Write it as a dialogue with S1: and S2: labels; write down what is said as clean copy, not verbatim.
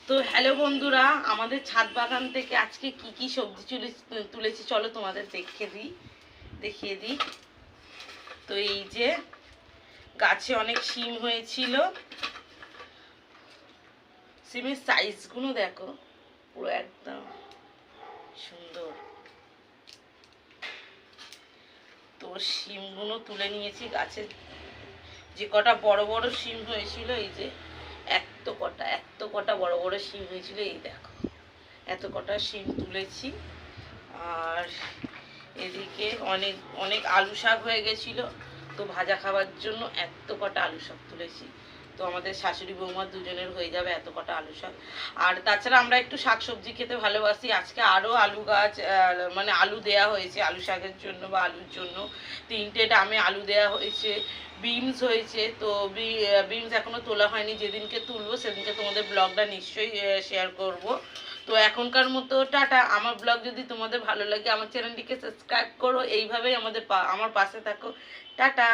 S1: তো হ্যালো বন্ধুরা, আমাদের ছাদ বাগান থেকে আজকে কি কি সবজি তুলেছি চলো তোমাদের দেখিয়ে দিই। তো এই যে গাছে অনেক শিম হয়েছিল, শিমের সাইজগুলো দেখো, পুরো একদম সুন্দর। তো শিমগুলো তুলে নিয়েছি, গাছে যে কটা বড় বড় শিম হয়েছিল, এই যে এত কটা বড় বড় শিম হয়েছিল, এই দেখো এত কটা শিম তুলেছি। আর এদিকে অনেক অনেক আলু শাক হয়ে গেছিলো, তো ভাজা খাবার জন্য এত কটা আলু শাক তুলেছি। তো আমাদের শাশুড়ি বৌমার দুজনের হয়ে যাবে এত কটা আলু শাক। আর তাছাড়া আমরা একটু শাক সবজি খেতে ভালোবাসি। আজকে আরও আলু গাছ মানে আলু দেয়া হয়েছে আলু শাকের জন্য বা আলুর জন্য। 3টে ডামে আলু দেয়া হয়েছে, বিনস হয়েছে। তো বিনস এখনও তোলা হয়নি, যেদিনকে তুলবো সেদিনকে তোমাদের ব্লগটা নিশ্চয়ই শেয়ার করব। তো এখনকার মতো টাটা। আমার ব্লগ যদি তোমাদের ভালো লাগে আমার চ্যানেলটিকে সাবস্ক্রাইব করো, এইভাবেই আমার পাশে থাকো। টাটা।